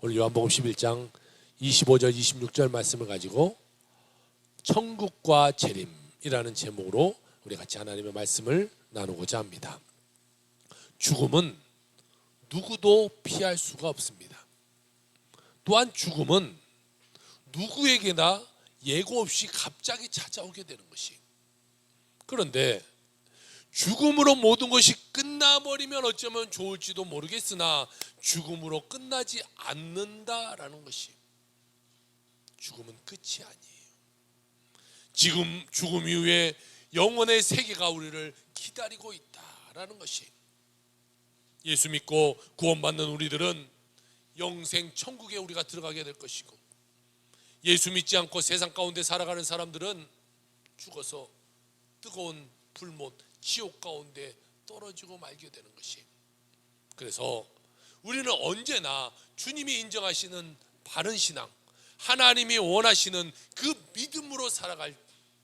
오늘 요한복음 11장 25절 26절 말씀을 가지고 천국과 재림이라는 제목으로 우리 같이 하나님의 말씀을 나누고자 합니다. 죽음은 누구도 피할 수가 없습니다. 또한 죽음은 누구에게나 예고 없이 갑자기 찾아오게 되는 것이, 그런데 죽음으로 모든 것이 끝나버리면 어쩌면 좋을지도 모르겠으나 죽음으로 끝나지 않는다라는 것이, 죽음은 끝이 아니에요. 지금 죽음 이후에 영원의 세계가 우리를 기다리고 있다라는 것이, 예수 믿고 구원받는 우리들은 영생 천국에 우리가 들어가게 될 것이고, 예수 믿지 않고 세상 가운데 살아가는 사람들은 죽어서 뜨거운 불못 지옥 가운데 떨어지고 말게 되는 것이, 그래서 우리는 언제나 주님이 인정하시는 바른 신앙, 하나님이 원하시는 그 믿음으로 살아갈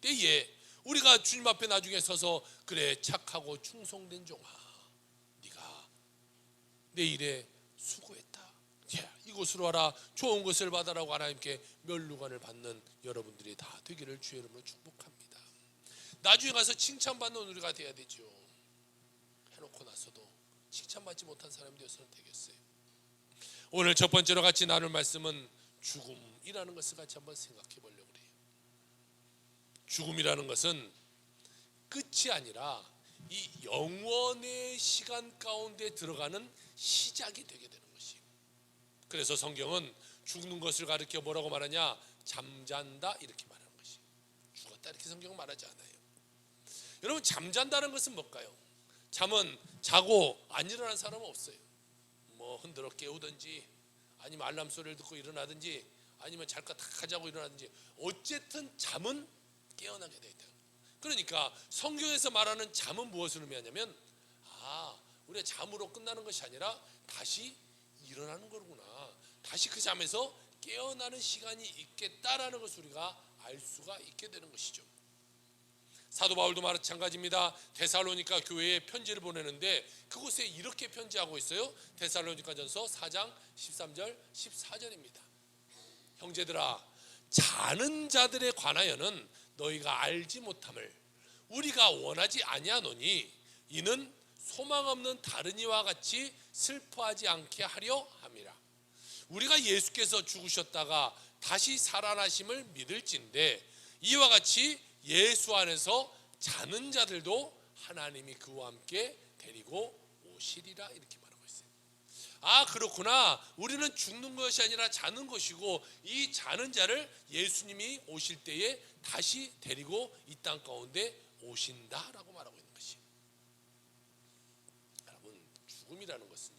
때에 우리가 주님 앞에 나중에 서서, 그래 착하고 충성된 종아, 네가 내 일에 수고했다, 자, 이곳으로 와라, 좋은 것을 받아라고 하나님께 면류관을 받는 여러분들이 다 되기를 주의 이름으로 축복합니다. 나중에 가서 칭찬받는 우리가 돼야 되죠. 해놓고 나서도 칭찬받지 못한 사람이 되어서는 되겠어요. 오늘 첫 번째로 같이 나눌 말씀은 죽음이라는 것을 같이 한번 생각해 보려고 해요. 죽음이라는 것은 끝이 아니라 이 영원의 시간 가운데 들어가는 시작이 되게 되는 것이에요. 그래서 성경은 죽는 것을 가리켜 뭐라고 말하냐? 잠잔다 이렇게 말하는 것이, 죽었다 이렇게 성경은 말하지 않아요. 여러분, 잠잔다는 것은 뭘까요? 잠은 자고 안 일어나는 사람은 없어요. 뭐 흔들어 깨우든지, 아니면 알람 소리를 듣고 일어나든지, 아니면 잘까 탁 하자고 일어나든지, 어쨌든 잠은 깨어나게 되어 있다. 그러니까 성경에서 말하는 잠은 무엇을 의미하냐면, 우리가 잠으로 끝나는 것이 아니라 다시 일어나는 거구나, 다시 그 잠에서 깨어나는 시간이 있겠다라는 것을 우리가 알 수가 있게 되는 것이죠. 사도 바울도 마찬가지입니다. 데살로니가 교회에 편지를 보내는데 그곳에 이렇게 편지하고 있어요. 데살로니가전서 4장 13절 14절입니다. 형제들아, 자는 자들에 관하여는 너희가 알지 못함을 우리가 원하지 아니하노니, 이는 소망 없는 다른 이와 같이 슬퍼하지 않게 하려 함이라. 우리가 예수께서 죽으셨다가 다시 살아나심을 믿을진데, 이와 같이 예수 안에서 자는 자들도 하나님이 그와 함께 데리고 오시리라, 이렇게 말하고 있어요. 그렇구나, 우리는 죽는 것이 아니라 자는 것이고, 이 자는 자를 예수님이 오실 때에 다시 데리고 이 땅 가운데 오신다라고 말하고 있는 것이, 여러분, 죽음이라는 것은요,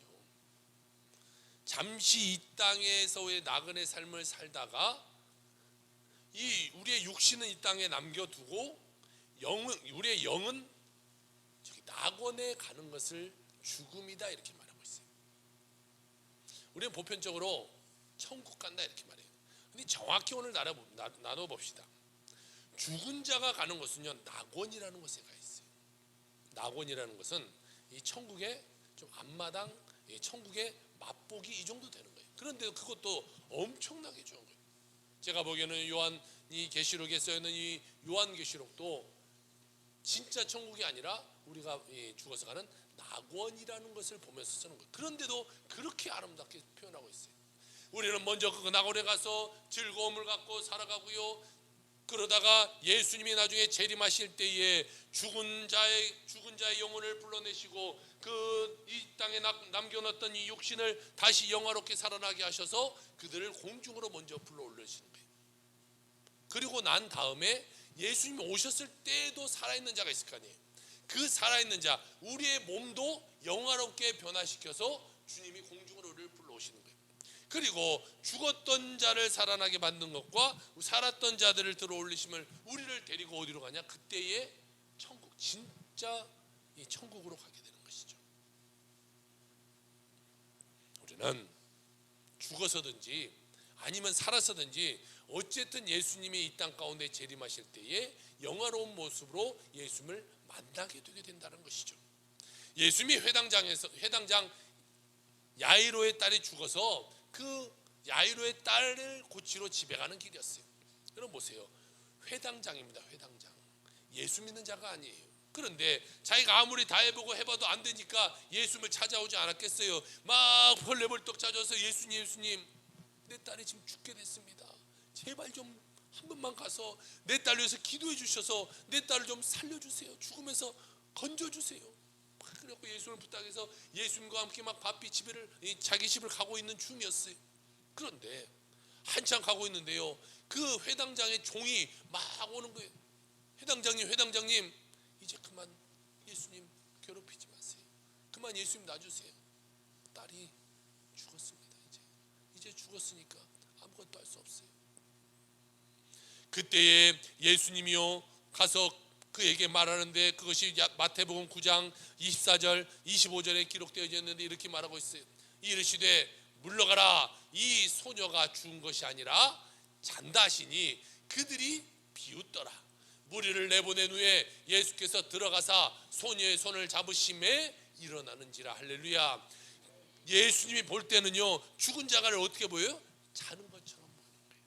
잠시 이 땅에서의 나그네 삶을 살다가 우리의 육신은 이 땅에 남겨두고 우리의 영은 저기 낙원에 가는 것을 죽음이다 이렇게 말하고 있어요. 우리는 보편적으로 천국 간다 이렇게 말해요. 근데 정확히 오늘 나눠봅시다. 죽은 자가 가는 것은요, 낙원이라는 곳에 가 있어요. 낙원이라는 것은 이 천국의 좀 앞마당, 천국의 맛보기 이 정도 되는 거예요. 그런데 그것도 엄청나게 좋은 거예요. 제가 보기에는 요한이 계시록에 써있는 이 요한계시록도 진짜 천국이 아니라 우리가 죽어서 가는 낙원이라는 것을 보면서 쓰는 거예요. 그런데도 그렇게 아름답게 표현하고 있어요. 우리는 먼저 그 낙원에 가서 즐거움을 갖고 살아가고요, 그러다가 예수님이 나중에 재림하실 때에 죽은 자의 영혼을 불러내시고 이 땅에 남겨놨던 이 육신을 다시 영화롭게 살아나게 하셔서 그들을 공중으로 먼저 불러 올리시는 거예요. 그리고 난 다음에 예수님이 오셨을 때에도 살아있는 자가 있을 거 아니에요. 그 살아있는 자, 우리의 몸도 영화롭게 변화시켜서 주님이 공중으로 우리를 불러오시는 거예요. 그리고 죽었던 자를 살아나게 만든 것과 살았던 자들을 들어 올리심을, 우리를 데리고 어디로 가냐? 그때의 천국, 진짜 이 천국으로 가게 되는 것이죠. 우리는 죽어서든지 아니면 살아서든지 어쨌든 예수님이 이 땅 가운데 재림하실 때에 영화로운 모습으로 예수님을 만나게 되게 된다는 것이죠. 예수님이 회당장 야이로의 딸이 죽어서 그 야이로의 딸을 고치러 집에 가는 길이었어요. 여러분 보세요. 회당장입니다. 회당장. 예수 믿는 자가 아니에요. 그런데 자기가 아무리 다 해보고 해봐도 안 되니까 예수님을 찾아오지 않았겠어요. 막 헐레벌떡 찾아와서 예수님, 예수님, 내 딸이 지금 죽게 됐습니다. 제발 좀 한 번만 가서 내 딸 위해서 기도해 주셔서 내 딸을 좀 살려주세요. 죽음에서 건져주세요. 그래갖고 예수님을 부탁해서 예수님과 함께 막 바삐 자기 집을 가고 있는 중이었어요. 그런데 한참 가고 있는데요, 그 회당장의 종이 막 오는 거예요. 회당장님, 이제 그만 예수님 괴롭히지 마세요. 그만 예수님 놔주세요. 딸이 죽었습니다. 이제 죽었으니까 아무것도 할 수 없어요. 그때에 예수님이요 가서 그에게 말하는데, 그것이 마태복음 9장 24절 25절에 기록되어 있는데 이렇게 말하고 있어요. 이르시되 물러가라, 이 소녀가 죽은 것이 아니라 잔다 하시니 그들이 비웃더라. 무리를 내보낸 후에 예수께서 들어가사 소녀의 손을 잡으심에 일어나는지라. 할렐루야. 예수님이 볼 때는요, 죽은 자가 어떻게 보여요? 자는 것처럼 보이는 거예요.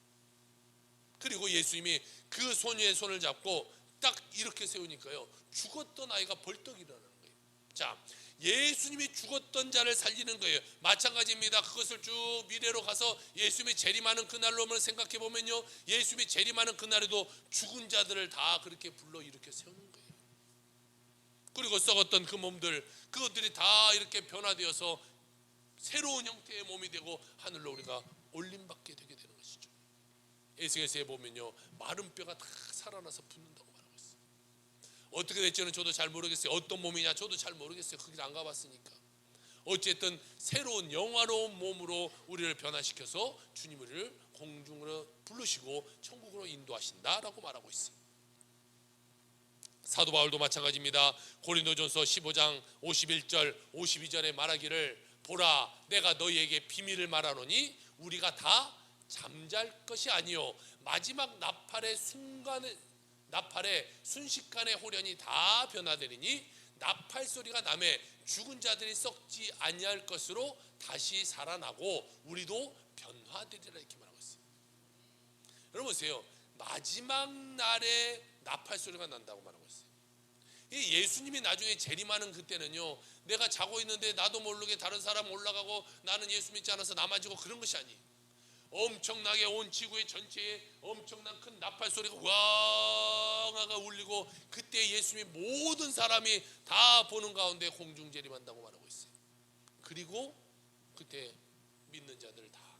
그리고 예수님이 그 소녀의 손을 잡고 딱 이렇게 세우니까요, 죽었던 아이가 벌떡 일어나는 거예요. 자, 예수님이 죽었던 자를 살리는 거예요. 마찬가지입니다. 그것을 쭉 미래로 가서 예수님이 재림하는 그날로 생각해 보면요, 예수님이 재림하는 그날에도 죽은 자들을 다 그렇게 불러 일으켜 세우는 거예요. 그리고 썩었던 그 몸들, 그것들이 다 이렇게 변화되어서 새로운 형태의 몸이 되고 하늘로 우리가 올림받게 되게 되는 것이죠. 에스겔서에 보면요, 마른 뼈가 다 살아나서 붙는다고 말하고 있어요. 어떻게 될지는 저도 잘 모르겠어요. 어떤 몸이냐 저도 잘 모르겠어요. 거기를 안 가봤으니까. 어쨌든 새로운 영화로운 몸으로 우리를 변화시켜서 주님을 공중으로 부르시고 천국으로 인도하신다라고 말하고 있어요. 사도 바울도 마찬가지입니다. 고린도전서 15장 51절 52절에 말하기를, 보라 내가 너희에게 비밀을 말하노니 우리가 다 잠잘 것이 아니요 마지막 나팔의 순식간에 호련이 다 변화되리니 나팔 소리가 나매 죽은 자들이 썩지 아니할 것으로 다시 살아나고 우리도 변화되리라, 이렇게 말하고 있어요. 여러분 보세요. 마지막 날에 나팔 소리가 난다고 말하고 있어요. 예수님이 나중에 재림하는 그때는요, 내가 자고 있는데 나도 모르게 다른 사람 올라가고 나는 예수 믿지 않아서 나만 지고 그런 것이 아니에요. 엄청나게 온 지구의 전체에 엄청난 큰 나팔 소리가 왕하가 울리고, 그때 예수님이 모든 사람이 다 보는 가운데 공중 재림한다고 말하고 있어요. 그리고 그때 믿는 자들 다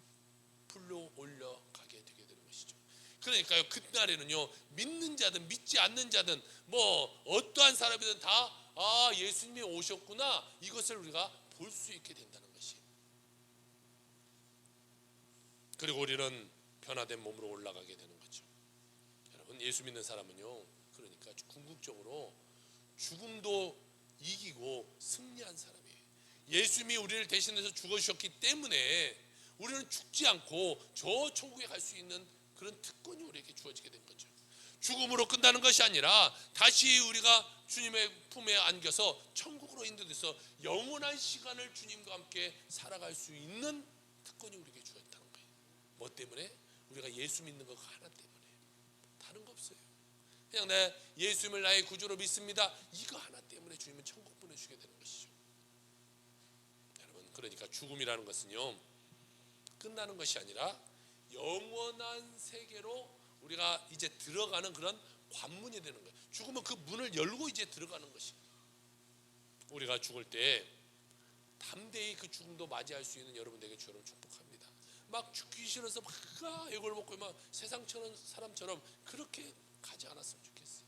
불러 올려가게 되게 되는 것이죠. 그러니까요, 그날에는요, 믿는 자든 믿지 않는 자든 뭐 어떠한 사람이든 다 예수님이 오셨구나, 이것을 우리가 볼 수 있게 된다는 것이. 그리고 우리는 변화된 몸으로 올라가게 되는 거죠. 여러분, 예수 믿는 사람은요, 그러니까 궁극적으로 죽음도 이기고 승리한 사람이에요. 예수님이 우리를 대신해서 죽으셨기 때문에 우리는 죽지 않고 저 천국에 갈 수 있는 그런 특권이 우리에게 주어지게 된 거죠. 죽음으로 끝나는 것이 아니라 다시 우리가 주님의 품에 안겨서 천국으로 인도돼서 영원한 시간을 주님과 함께 살아갈 수 있는 특권이 우리에게 주어졌다는 거예요. 뭐 때문에? 우리가 예수 믿는 거 하나 때문에. 다른 거 없어요. 그냥 내 예수님을 나의 구주로 믿습니다, 이거 하나 때문에 주님은 천국 보내주게 되는 것이죠. 여러분, 그러니까 죽음이라는 것은요, 끝나는 것이 아니라 영원한 세계로 우리가 이제 들어가는 그런 관문이 되는 거예요. 죽으면 그 문을 열고 이제 들어가는 것이. 우리가 죽을 때 담대히 그 죽음도 맞이할 수 있는 여러분들에게 주님을 축복합니다. 막 죽기 싫어서 막 애걸 먹고 막 세상처럼 사람처럼 그렇게 가지 않았으면 좋겠어요.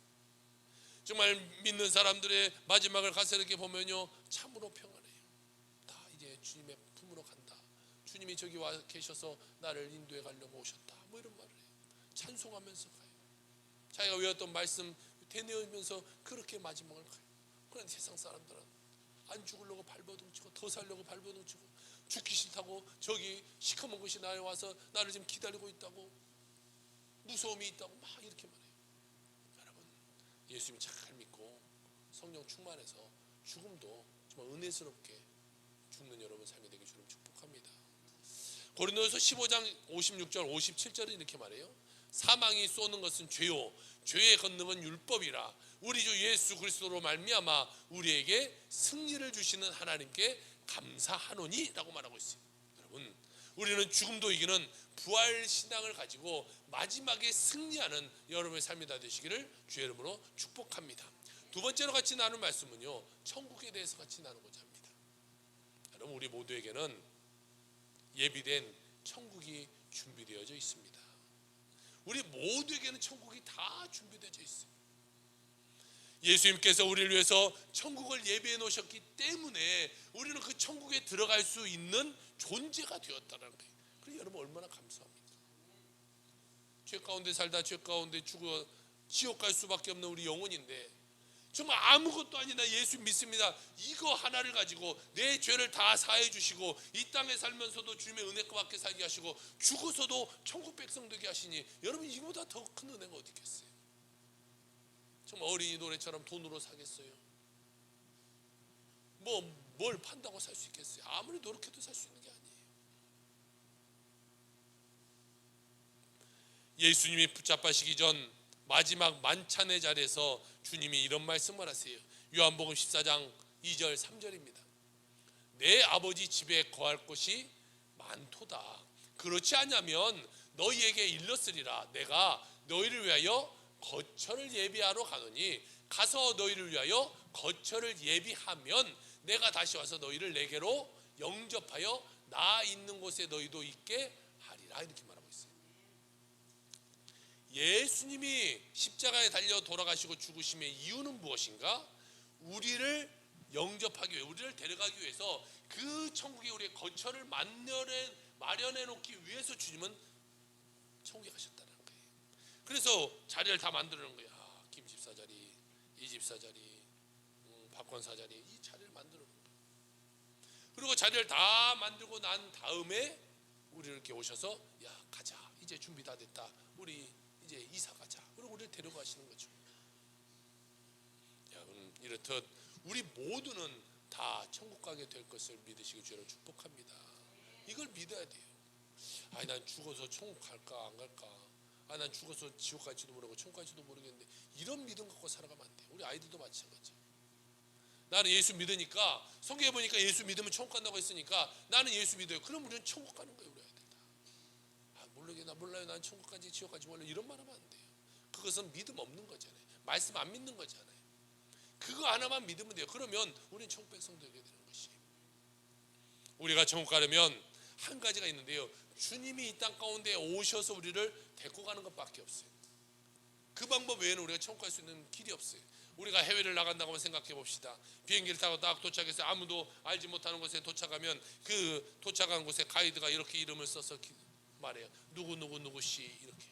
정말 믿는 사람들의 마지막을 가서 이렇게 보면요, 참으로 평안해요. 다 이제 주님의 품으로 간다. 주님이 저기 와 계셔서 나를 인도해 가려고 오셨다, 뭐 이런 말을 해요. 찬송하면서 가요. 자기가 외웠던 말씀 되뇌우면서 그렇게 마지막을 가요. 그런데 세상 사람들은 안 죽으려고 발버둥치고 더 살려고 발버둥치고, 죽기 싫다고 저기 시커먼 것이 나에 와서 나를 지금 기다리고 있다고, 무서움이 있다고 막 이렇게 말해요. 여러분, 예수님 잘 믿고 성령 충만해서 죽음도 정말 은혜스럽게 죽는 여러분 삶이 되길 주님 축복합니다. 고린도후서 15장 56절 57절은 이렇게 말해요. 사망이 쏘는 것은 죄요 죄의 권능은 율법이라 우리 주 예수 그리스도로 말미암아 우리에게 승리를 주시는 하나님께 감사하노니 라고 말하고 있어요. 여러분, 우리는 죽음도 이기는 부활 신앙을 가지고 마지막에 승리하는 여러분의 삶이 다 되시기를 주의 이름으로 축복합니다. 두 번째로 같이 나눌 말씀은요, 천국에 대해서 같이 나누고자 합니다. 여러분, 우리 모두에게는 예비된 천국이 준비되어져 있습니다. 우리 모두에게는 천국이 다 준비되어져 있어요. 예수님께서 우리를 위해서 천국을 예비해 놓으셨기 때문에 우리는 그 천국에 들어갈 수 있는 존재가 되었다는 거예요. 그래서 여러분 얼마나 감사합니까? 죄 가운데 살다 죄 가운데 죽어 지옥 갈 수밖에 없는 우리 영혼인데 정말 아무것도 아닌 나 예수 믿습니다. 이거 하나를 가지고 내 죄를 다 사해 주시고 이 땅에 살면서도 주님의 은혜 받게 살게 하시고 죽어서도 천국 백성 되게 하시니 여러분 이거보다 더 큰 은혜가 어디 있겠어요? 정말 어린이 노래처럼 돈으로 사겠어요? 뭘 판다고 살 수 있겠어요? 아무리 노력해도 살 수 있는 게 아니에요. 예수님이 붙잡히시기 전 마지막 만찬의 자리에서 주님이 이런 말씀을 하세요. 요한복음 14장 2절 3절입니다. 내 아버지 집에 거할 곳이 많도다. 그렇지 않으면 너희에게 일렀으리라. 내가 너희를 위하여 거처를 예비하러 가노니 가서 너희를 위하여 거처를 예비하면 내가 다시 와서 너희를 내게로 영접하여 나 있는 곳에 너희도 있게 하리라. 이렇게 말하고 있어요. 예수님이 십자가에 달려 돌아가시고 죽으심의 이유는 무엇인가? 우리를 영접하기 위해, 우리를 데려가기 위해서 그 천국에 우리의 거처를 마련해 놓기 위해서 주님은 천국에 가셨다는 거예요. 그래서 자리를 다 만들어 놓은 거예요. 김 집사 자리, 이 집사 자리, 박권사 자리, 이 자리를 만들어 놓은 거예요. 그리고 자리를 다 만들고 난 다음에 우리를 이렇게 오셔서 야 가자, 이제 준비 다 됐다, 우리 이제 이사 가자. 그리고 우리를 데려가시는 거죠. 여러분, 이렇듯 우리 모두는 다 천국 가게 될 것을 믿으시기 주로 축복합니다. 이걸 믿어야 돼요. 난 죽어서 천국 갈까 안 갈까? 난 죽어서 지옥 갈지도 모르고 천국 갈지도 모르겠는데 이런 믿음 갖고 살아가면 안 돼요. 우리 아이들도 마찬가지예요. 나는 예수 믿으니까, 성경에 보니까 예수 믿으면 천국 간다고 했으니까 나는 예수 믿어요. 그럼 우리는 천국 가는 거예요. 우리 아이들 다. 몰라요. 난 천국 간지 지옥 간지 몰라요. 이런 말 하면 안 돼요. 그것은 믿음 없는 거잖아요. 말씀 안 믿는 거잖아요. 그거 하나만 믿으면 돼요. 그러면 우리는 천국 백성 되게 되는 것이에요. 우리가 천국 가려면 한 가지가 있는데요, 주님이 이 땅 가운데 오셔서 우리를 데리고 가는 것밖에 없어요. 그 방법 외에는 우리가 천국 갈 수 있는 길이 없어요. 우리가 해외를 나간다고 생각해 봅시다. 비행기를 타고 딱 도착해서 아무도 알지 못하는 곳에 도착하면 그 도착한 곳에 가이드가 이렇게 이름을 써서 말해요. 누구씨 이렇게.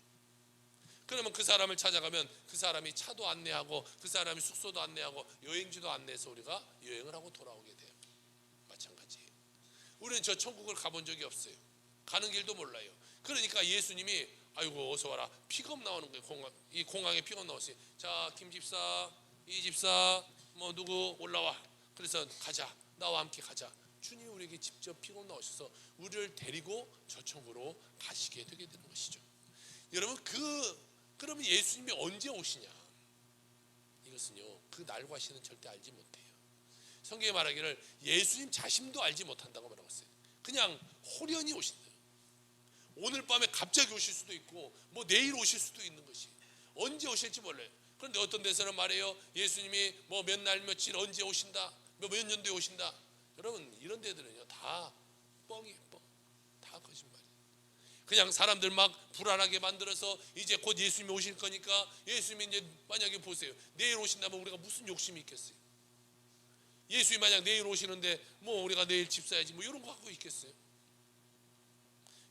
그러면 그 사람을 찾아가면 그 사람이 차도 안내하고 그 사람이 숙소도 안내하고 여행지도 안내해서 우리가 여행을 하고 돌아오게 돼요. 마찬가지예요. 우리는 저 천국을 가본 적이 없어요. 가는 길도 몰라요. 그러니까 예수님이 아이고 어서 와라, 픽업 나오는 거예요. 이 공항에 픽업 나왔어요. 자, 김 집사, 이 집사, 누구 올라와. 그래서 가자, 나와 함께 가자. 주님이 우리에게 직접 픽업 나오셔서 우리를 데리고 저 천국으로 가시게 되게 되는 것이죠. 여러분, 그러면 예수님이 언제 오시냐? 이것은요, 그 날과 시는 절대 알지 못해요. 성경에 말하기를 예수님 자신도 알지 못한다고 말하고 있어요. 그냥 호련히 오신다. 오늘 밤에 갑자기 오실 수도 있고 내일 오실 수도 있는 것이, 언제 오실지 몰라요. 그런데 어떤 데서는 말해요, 예수님이 몇 날 며칠 언제 오신다, 몇 년도에 오신다. 여러분, 이런 데들은요 다 뻥이에요. 다 거짓말이에요. 그냥 사람들 막 불안하게 만들어서 이제 곧 예수님이 오실 거니까, 예수님이 이제 만약에 보세요, 내일 오신다면 우리가 무슨 욕심이 있겠어요? 예수님이 만약 내일 오시는데 우리가 내일 집 사야지 이런 거 갖고 있겠어요?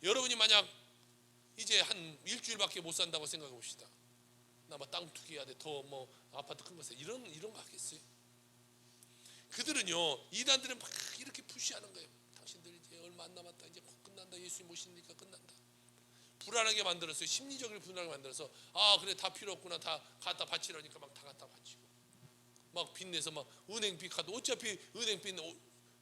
여러분이 만약 이제 한 일주일밖에 못 산다고 생각해 봅시다. 나 땅 투기해야 돼, 더 아파트 큰 거 사, 이런 거 하겠어요? 그들은요, 이단들은 막 이렇게 푸시하는 거예요. 당신들 이제 얼마 안 남았다, 이제 곧 끝난다, 예수님 오시니까 끝난다. 불안하게 만들었어요. 심리적으로 불안하게 만들어서 그래 다 필요 없구나, 다 갖다 바치라니까 막 다 갖다 바치고 막 빚내서 막 은행빚 카드, 어차피 은행빚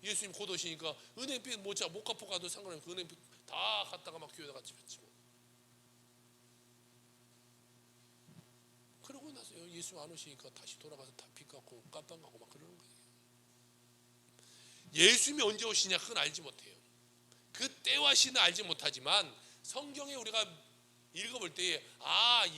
예수님 곧 오시니까 은행빚 못 갚고 가도 상관없고 그 은행빚 다 갖다가 막 교회에다가 집어치고. 그러고 나서 예수님 안 오시니까 다시 돌아가서 다 빚 갚고 깜빵 가고 막 그러는 거예요. 예수님이 언제 오시냐 그건 알지 못해요. 그 때와 시는 알지 못하지만 성경에 우리가 읽어볼 때에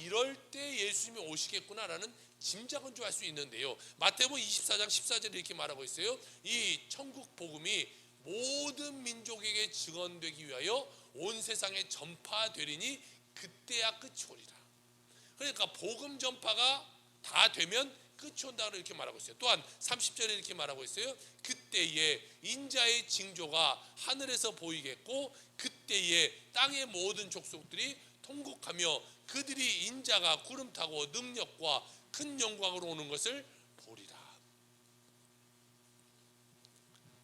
이럴 때 예수님이 오시겠구나라는 짐작은 좀 할 수 있는데요. 마태복음 24장 14절에 이렇게 말하고 있어요. 이 천국 복음이 모든 민족에게 증언되기 위하여 온 세상에 전파되리니 그때야 끝이 오리라. 그러니까 복음 전파가 다 되면 끝이 온다고 이렇게 말하고 있어요. 또한 30절에 이렇게 말하고 있어요. 그때에 인자의 징조가 하늘에서 보이겠고 그때에 땅의 모든 족속들이 통곡하며 그들이 인자가 구름 타고 능력과 큰 영광으로 오는 것을 보리라.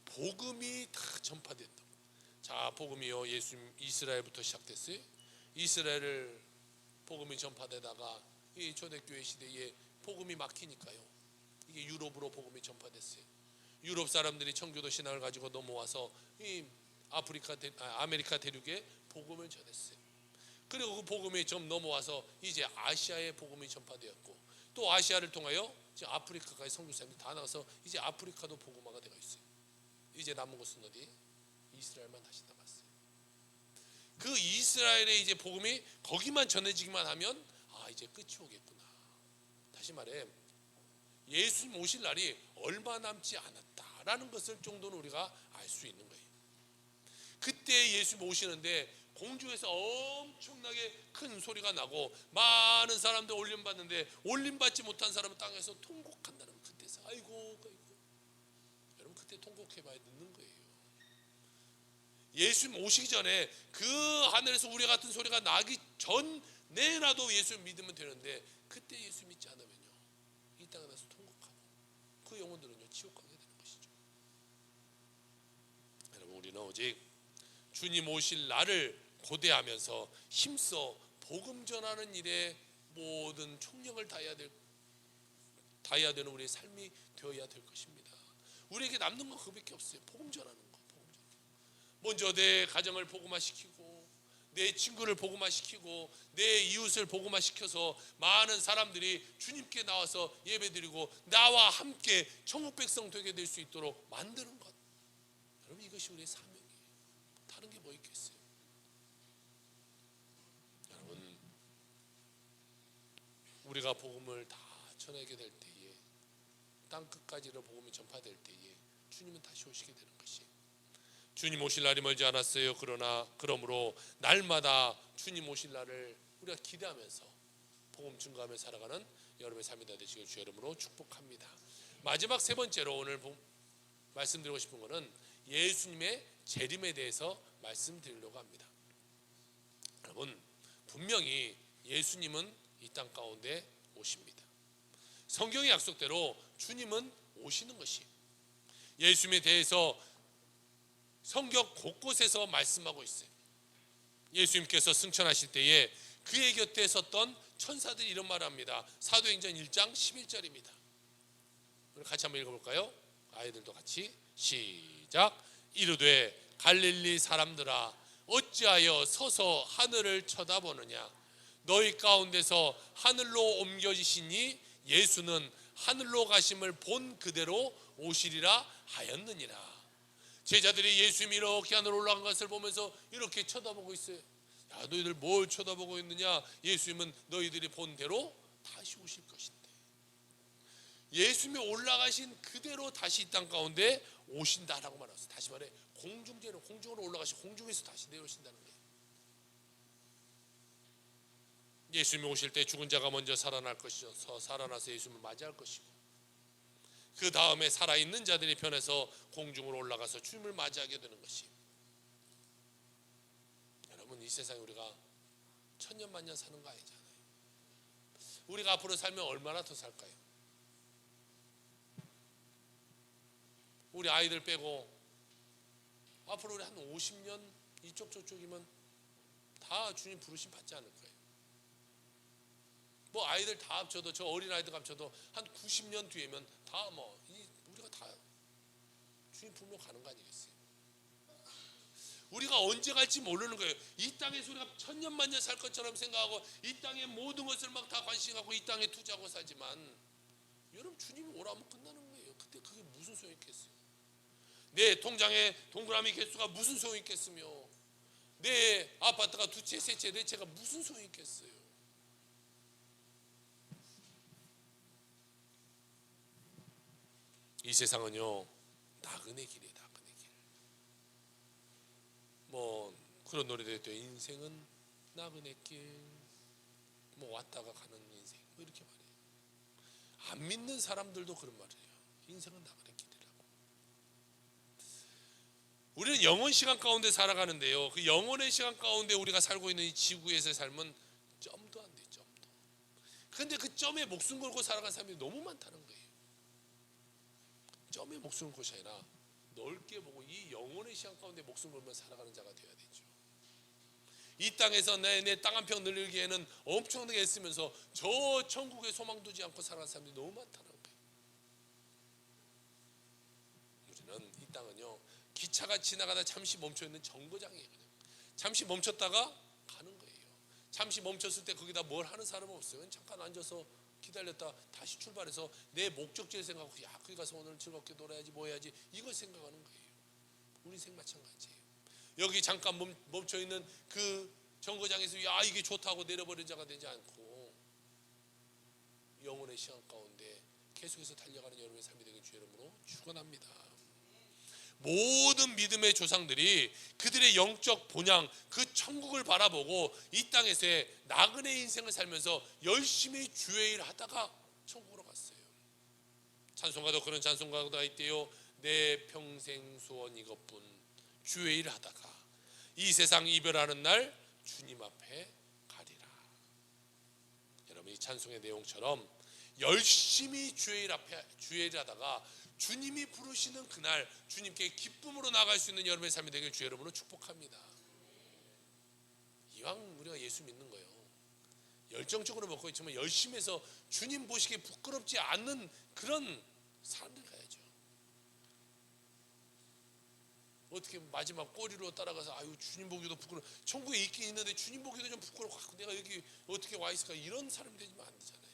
복음이 다 전파된다. 자, 복음이요 예수님 이스라엘부터 시작됐어요. 이스라엘을 복음이 전파되다가 이 초대교회 시대에 복음이 막히니까요. 이게 유럽으로 복음이 전파됐어요. 유럽 사람들이 청교도 신앙을 가지고 넘어와서 이 아메리카 대륙에 복음을 전했어요. 그리고 그 복음이 좀 넘어와서 이제 아시아에 복음이 전파되었고 또 아시아를 통하여 이제 아프리카까지 선교사님들이 다 나가서 이제 아프리카도 복음화가 되어 있어요. 이제 남은 곳은 어디? 이스라엘만 다시 남았어요. 그 이스라엘의 이제 복음이 거기만 전해지기만 하면 이제 끝이 오겠구나. 다시 말해 예수님 오실 날이 얼마 남지 않았다라는 것을 정도는 우리가 알 수 있는 거예요. 그때 예수님 오시는데 공중에서 엄청나게 큰 소리가 나고 많은 사람들 올림받는데 올림받지 못한 사람은 땅에서 통곡한다는 그때서 아이고. 여러분 그때 통곡해봐야 늦는 거예요. 예수님 오시기 전에 그 하늘에서 우리 같은 소리가 나기 전에라도 예수님 믿으면 되는데 그때 예수 믿지 않으면요 이 땅에 나서 통곡하고 그 영혼들은요 지옥 가게 되는 것이죠. 여러분 우리는 오직 주님 오실 날을 고대하면서 힘써 복음 전하는 일에 모든 총력을 다해야 되는 우리의 삶이 되어야 될 것입니다. 우리에게 남는 건 그밖에 없어요. 복음 전하는 거. 먼저 내 가정을 복음화시키고 내 친구를 복음화시키고 내 이웃을 복음화시켜서 많은 사람들이 주님께 나와서 예배드리고 나와 함께 천국 백성 되게 될 수 있도록 만드는 것. 여러분 이것이 우리의 사명이에요. 다른 게 뭐 있겠어요? 여러분 우리가 복음을 다 전하게 될 때에 땅 끝까지로 복음이 전파될 때에 주님은 다시 오시게 되는 것이 주님 오실 날이 멀지 않았어요. 그러므로 날마다 주님 오실 날을 우리가 기대하면서 복음 증거하며 살아가는 여러분의 삶이 되시길 주의 이름으로 축복합니다. 마지막 세 번째로 오늘 말씀드리고 싶은 것은 예수님의 재림에 대해서 말씀드리려고 합니다. 여러분 분명히 예수님은 이 땅 가운데 오십니다. 성경의 약속대로 주님은 오시는 것이 예수님에 대해서 성경 곳곳에서 말씀하고 있어요. 예수님께서 승천하실 때에 그의 곁에 섰던 천사들이 이런 말을 합니다. 사도행전 1장 11절입니다. 같이 한번 읽어볼까요? 아이들도 같이 시작. 이르되 갈릴리 사람들아 어찌하여 서서 하늘을 쳐다보느냐 너희 가운데서 하늘로 옮겨지시니 예수는 하늘로 가심을 본 그대로 오시리라 하였느니라. 제자들이 예수님이 이렇게 하늘로 올라간 것을 보면서 이렇게 쳐다보고 있어요. 야 너희들 뭘 쳐다보고 있느냐. 예수님은 너희들이 본 대로 다시 오실 것인데 예수님이 올라가신 그대로 다시 이 땅 가운데 오신다라고 말했어요. 다시 말해 공중으로 올라가시고 공중에서 다시 내려오신다는 거예요. 예수님이 오실 때 죽은 자가 먼저 살아날 것이죠. 살아나서 예수님을 맞이할 것이고 그 다음에 살아있는 자들이 변해서 공중으로 올라가서 주님을 맞이하게 되는 것이. 여러분 이 세상에 우리가 천년만년 사는 거 아니잖아요. 우리가 앞으로 살면 얼마나 더 살까요? 우리 아이들 빼고 앞으로 우리 한 50년 이쪽 저쪽이면 다 주님 부르심 받지 않을 거예요. 뭐 아이들 다 합쳐도 저 어린 아이들 합쳐도 한 90년 뒤에면 다 우리가 다 주님 품으로 가는 거 아니겠어요? 우리가 언제 갈지 모르는 거예요. 이 땅에서 우리가 천년만년 살 것처럼 생각하고 이 땅의 모든 것을 막 다 관심하고 이 땅에 투자하고 살지만, 여러분 주님이 오라면 끝나는 거예요. 그때 그게 무슨 소용이 있겠어요? 내 통장에 동그라미 개수가 무슨 소용이 있겠으며, 내 아파트가 두 채, 세 채, 네 채가 무슨 소용이 있겠어요? 이 세상은요, 나그네 길이에요. 나그네 길. 뭐 그런 노래도 있대요. 인생은 나그네 길, 뭐 왔다가 가는 인생, 뭐 이렇게 말해요. 안 믿는 사람들도 그런 말이에요. 인생은 나그네 길이라고. 우리는 영원 시간 가운데 살아가는데요, 그 영원의 시간 가운데 우리가 살고 있는 이 지구에서의 삶은 점도 안 돼요. 점도. 근데 그 점에 목숨 걸고 살아가는 사람들이 너무 많다는 거예요. 점에 목숨을 걸고 아니라 넓게 보고 이 영혼의 시간 가운데 목숨 걸면 살아가는 자가 되어야 되죠. 이 땅에서 내 땅 한 평 늘리기에는 엄청나게 애쓰면서 저 천국에 소망 두지 않고 살아가는 사람들이 너무 많다는 거예요. 우리는 이 땅은요, 기차가 지나가다 잠시 멈춰있는 정거장이에요. 그냥 잠시 멈췄다가 가는 거예요. 잠시 멈췄을 때 거기다 뭘 하는 사람은 없어요. 잠깐 앉아서 기다렸다 다시 출발해서 내 목적지를 생각하고, 야, 거기 가서 오늘 즐겁게 놀아야지, 뭐 해야지, 이걸 생각하는 거예요. 우리 인생 마찬가지예요. 여기 잠깐 멈춰있는 그 정거장에서 야, 이게 좋다고 내려버린 자가 되지 않고 영혼의 시간 가운데 계속해서 달려가는 여러분의 삶이 되길 주의 이름으로 축원합니다. 모든 믿음의 조상들이 그들의 영적 본향, 그 천국을 바라보고 이 땅에서의 나그네 인생을 살면서 열심히 주의 일 하다가 천국으로 갔어요. 찬송가도 그런 찬송가가 있대요. 내 평생 소원 이것뿐, 주의 일 하다가 이 세상 이별하는 날 주님 앞에 가리라. 여러분, 이 찬송의 내용처럼 열심히 주의 일 앞에 주의 일 하다가 주님이 부르시는 그날 주님께 기쁨으로 나갈 수 있는 여러분의 삶이 되길 주의 이름으로 축복합니다. 이왕 우리가 예수 믿는 거예요, 열정적으로 먹고 있지만 열심히 해서 주님 보시기에 부끄럽지 않는 그런 사람들 가야죠. 어떻게 마지막 꼬리로 따라가서 아유 주님 보기도 부끄러워, 천국에 있긴 있는데 주님 보기도 좀 부끄러워, 내가 여기 어떻게 와 있을까, 이런 사람이 되면 안 되잖아요.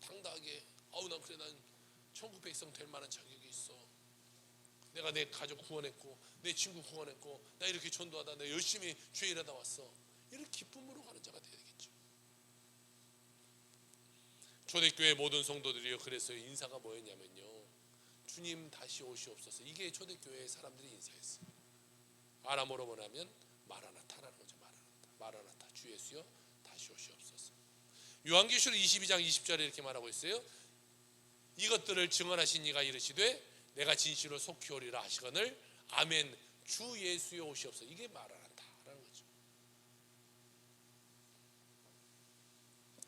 당당하게, 아우 난 그래, 난 천국 백성 될 만한 자격이 있어, 내가 내 가족 구원했고 내 친구 구원했고 나 이렇게 전도하다 내가 열심히 주의 일하다 왔어, 이런 기쁨으로 가는 자가 되야 되겠죠. 초대교회 모든 성도들이요, 그래서 인사가 뭐였냐면요, 주님 다시 오시옵소서. 이게 초대교회의 사람들이 인사했어요. 아람어로 뭐냐면 마라나타라는 거죠. 마라나타, 주 예수여 다시 오시옵소서. 요한계시록 22장 20절에 이렇게 말하고 있어요. 이것들을 증언하신 이가 이르시되 내가 진실로 속히 오리라 하시거늘 아멘, 주 예수여 오시옵소서. 이게 마라나타라는 거죠.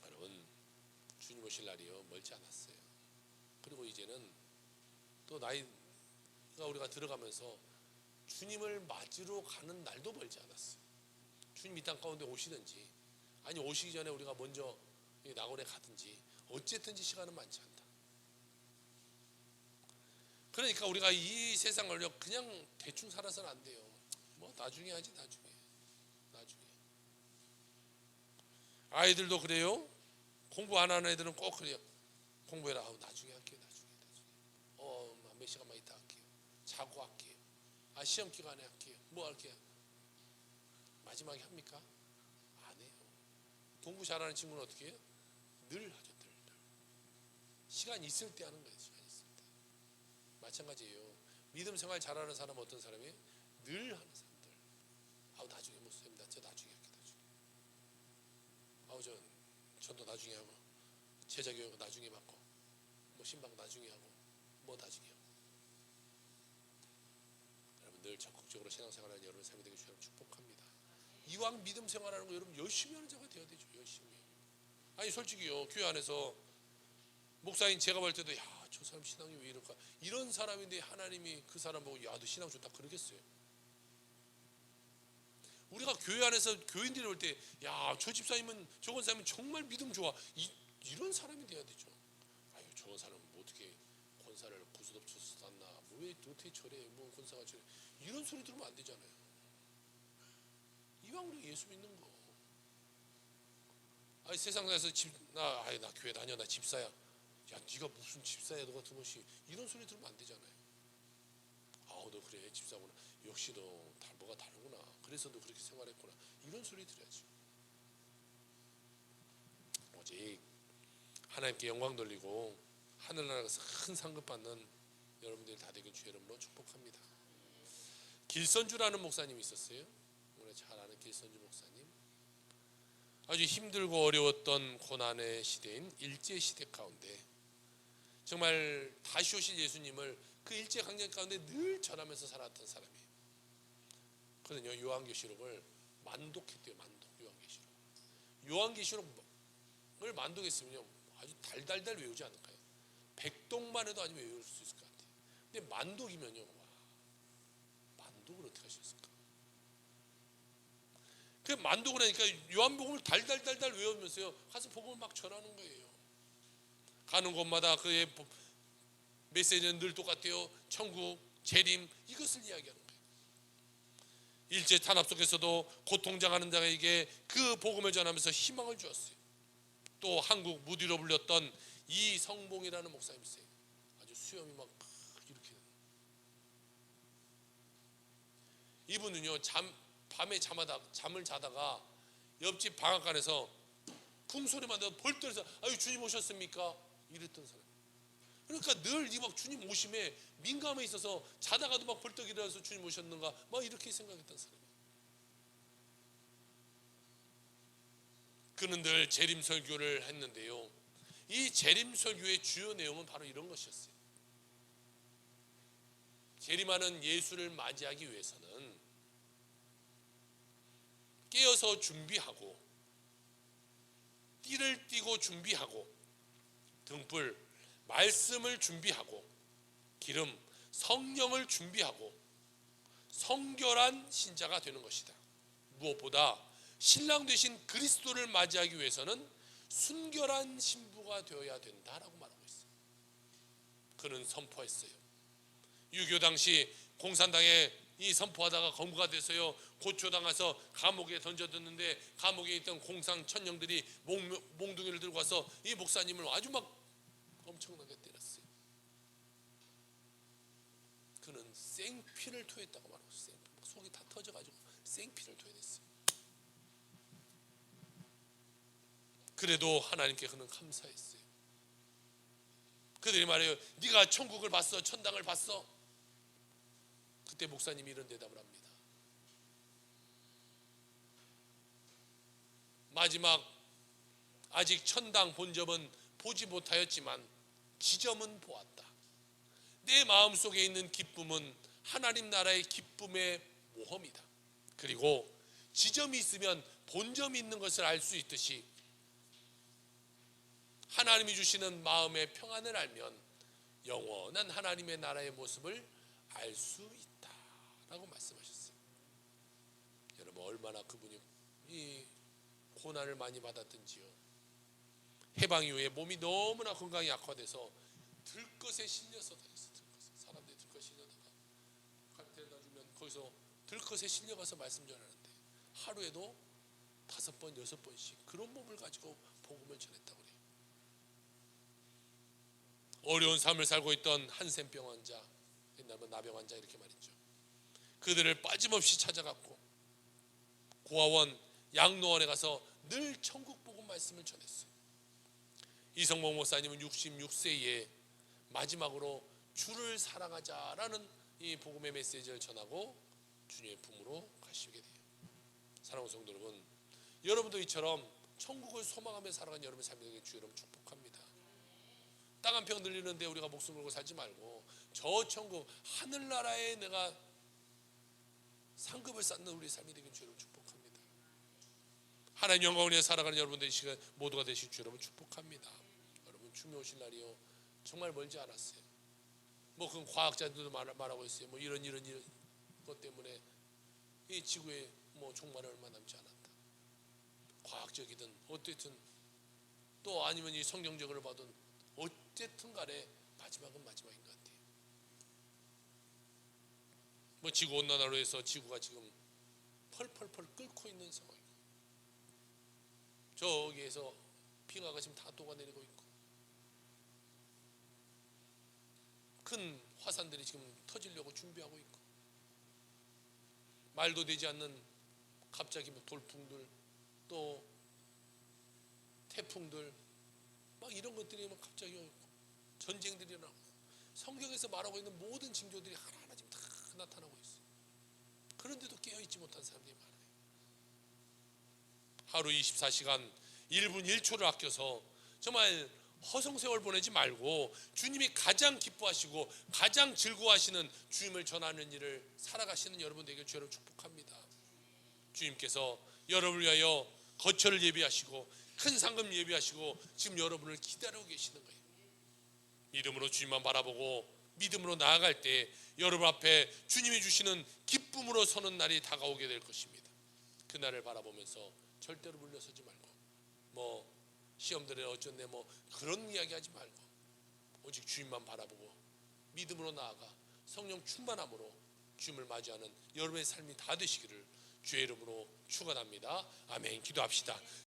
여러분, 주님 오실 날이요 멀지 않았어요. 그리고 이제는 또 나이가 우리가 들어가면서 주님을 맞으러 가는 날도 멀지 않았어요. 주님 이 땅 가운데 오시든지 아니 오시기 전에 우리가 먼저 낙원에 가든지 어쨌든지 시간은 많지 않다. 그러니까 우리가 이 세상을 그냥 대충 살아서는 안 돼요. 뭐 나중에 하지, 나중에. 아이들도 그래요. 공부 안 하는 애들은 꼭 그래요. 공부해라. 나중에 할게요. 몇 시간만 있다 할게요. 자고 할게요. 시험 기간에 할게요. 뭐 할게요. 마지막에 합니까? 안 해요. 공부 잘하는 친구는 어떻게 해요? 늘 하죠. 늘. 시간 있을 때 하는 거예요. 시간 있을 때. 마찬가지예요. 믿음 생활 잘하는 사람은 어떤 사람이에요? 늘 하는 사람들. 나중에 못 씁니다. 저 나중에 할게요. 나중에. 전도 나중에 하고, 제자교육 나중에 받고, 뭐 신방 나중에 하고, 뭐 나중에 하고. 여러분 늘 적극적으로 신앙생활하는 여러분 삶이 되게 주님 축복합니다. 이왕 믿음 생활하는 거 여러분 열심히 하는 자가 되어야 되죠. 열심히. 아니 솔직히요, 교회 안에서 목사인 제가 볼 때도 야, 저 사람 신앙이 왜 이럴까, 이런 사람인데 하나님이 그 사람 보고 야, 너 신앙 좋다 그러겠어요? 우리가 교회 안에서 교인들이 올 때 야, 저 집사님은 저 권사님은 정말 믿음 좋아, 이런 사람이 돼야 되죠. 아유, 저 사람은 뭐 어떻게 권사를 구스럽쳐서 샀나, 왜 어떻게 저래? 뭐 권사가 저래? 이런 소리 들으면 안 되잖아요. 이왕 우리 예수 믿는 거. 아니 세상에서 나 교회 다녀, 나 집사야. 야 네가 무슨 집사야, 너 같은 것이. 이런 소리 들으면 안 되잖아요. 너 그래 집사구나. 역시 너 뭐가 다르구나. 그래서 너 그렇게 생활했구나. 이런 소리 들어야지. 오직 하나님께 영광 돌리고 하늘나라에서 큰 상급 받는 여러분들이 다 되길 주의 이름으로 축복합니다. 길선주라는 목사님이 있었어요. 우리가 잘 아는 길선주 목사님. 아주 힘들고 어려웠던 고난의 시대인 일제시대 가운데 정말 다시 오실 예수님을 그 일제강점 가운데 늘 전하면서 살았던 사람이에요. 그러거든요. 요한계시록을 만독했대요. 요한계시록을 만독했으면요 아주 달달달 외우지 않을까요? 백독만 해도 아주 외울 수 있을 것 같아요. 근데 만독이면요, 만독을 어떻게 하셨을까? 그 만독을 하니까 요한복음을 달달달달 외우면서요 가서 복음을 막 전하는 거예요. 가는 곳마다 그의 메시지는 늘 똑같아요. 천국, 재림, 이것을 이야기하는 거예요. 일제 탄압 속에서도 고통당하는 자에게 그 복음을 전하면서 희망을 주었어요. 또 한국 무디로 불렸던 이성봉이라는 목사님이 있어요. 아주 수염이 막 이렇게. 이분은요 밤에 잠을 자다가 옆집 방앗간에서 쿵소리만 들어서 벌떡해서 아유 주님 오셨습니까? 이랬던 사람. 그러니까 늘 이 막 주님 오심에 민감해 있어서 자다가도 막 벌떡 일어나서 주님 오셨는가 막 이렇게 생각했던 사람이에요. 그는 늘 재림 설교를 했는데요. 이 재림 설교의 주요 내용은 바로 이런 것이었어요. 재림하는 예수를 맞이하기 위해서는 깨어서 준비하고 띠를 띠고 준비하고 등불 말씀을 준비하고 기름 성령을 준비하고 성결한 신자가 되는 것이다. 무엇보다 신랑 되신 그리스도를 맞이하기 위해서는 순결한 신부가 되어야 된다라고 말하고 있어요. 그는 선포했어요. 유교 당시 공산당에 이 선포하다가 검거가 돼서요 고초당해서 감옥에 던져뒀는데 감옥에 있던 공산 천령들이 몽둥이를 들고 와서 이 목사님을 아주 막 엄청나게 때렸어요. 그는 생피를 토했다고 말하고 있어요. 속이 다 터져가지고 생피를 토해냈어요. 그래도 하나님께 그는 감사했어요. 그들이 말해요. 네가 천국을 봤어? 천당을 봤어? 그때 목사님이 이런 대답을 합니다. 마지막 아직 천당 본점은 보지 못하였지만 지점은 보았다. 내 마음속에 있는 기쁨은 하나님 나라의 기쁨의 모험이다. 그리고 지점이 있으면 본점이 있는 것을 알 수 있듯이 하나님이 주시는 마음의 평안을 알면 영원한 하나님의 나라의 모습을 알 수 있다라고 말씀하셨어요. 여러분 얼마나 그분이 이 고난을 많이 받았던지요. 해방 이후에 몸이 너무나 건강이 악화돼서 들것에 실려서 다녔어요. 사람들이 들것에 실려다가 데려다 주면 거기서 들것에 실려가서 말씀 전하는데 하루에도 5번, 6번씩 그런 몸을 가지고 복음을 전했다고 그래요. 어려운 삶을 살고 있던 한센병 환자, 옛날 나병 환자 이렇게 말했죠. 그들을 빠짐없이 찾아갔고 고아원, 양로원에 가서 늘 천국 복음 말씀을 전했어요. 이성봉 목사님은 66세에 마지막으로 주를 사랑하자라는 이 복음의 메시지를 전하고 주님의 품으로 가시게 돼요. 사랑하는 성도 여러분, 여러분도 이처럼 천국을 소망하며 살아가는 여러분의 삶이 되길 주 여러분 축복합니다. 땅 한 평 늘리는데 우리가 목숨 걸고 살지 말고 저 천국 하늘나라에 내가 상급을 쌓는 우리의 삶이 되길 주 여러분 축복합니다. 하나님 영광을 위해 살아가는 여러분들의 시간 모두가 되실 주 여러분 축복합니다. 여러분 주님 오실 날이요 정말 멀지 않았어요. 뭐 그건 과학자들도 말하고 있어요. 뭐 이런 것 때문에 이 지구에 뭐 종말이 얼마 남지 않았다. 과학적이든 어쨌든 또 아니면 이 성경적으로 봐도 어쨌든 간에 마지막은 마지막인 것 같아요. 뭐 지구 온난화로 해서 지구가 지금 펄펄펄 끓고 있는 상황이고, 저기에서 빙하가 지금 다 녹아내리고 있고, 큰 화산들이 지금 터지려고 준비하고 있고, 말도 되지 않는 갑자기 뭐 돌풍들, 또 태풍들, 막 이런 것들이 막 갑자기 오고, 전쟁들이 일어나고, 성경에서 말하고 있는 모든 징조들이 하나하나 지금 다 나타나고 있어요. 그런데도 깨어있지 못한 사람들이 많아요. 하루 24시간 1분 1초를 아껴서 정말 허송세월 보내지 말고 주님이 가장 기뻐하시고 가장 즐거워하시는 주님을 전하는 일을 살아가시는 여러분 되길 주로 축복합니다. 주님께서 여러분을 위하여 거처를 예비하시고 큰 상금 예비하시고 지금 여러분을 기다리고 계시는 거예요. 믿음으로 주님만 바라보고 믿음으로 나아갈 때 여러분 앞에 주님이 주시는 기쁨으로 서는 날이 다가오게 될 것입니다. 그날을 바라보면서 절대로 물러서지 말고, 뭐 시험들에 어쩌네 뭐 그런 이야기 하지 말고, 오직 주님만 바라보고 믿음으로 나아가 성령 충만함으로 주님을 맞이하는 여러분의 삶이 다 되시기를 주의 이름으로 축원합니다. 아멘. 기도합시다.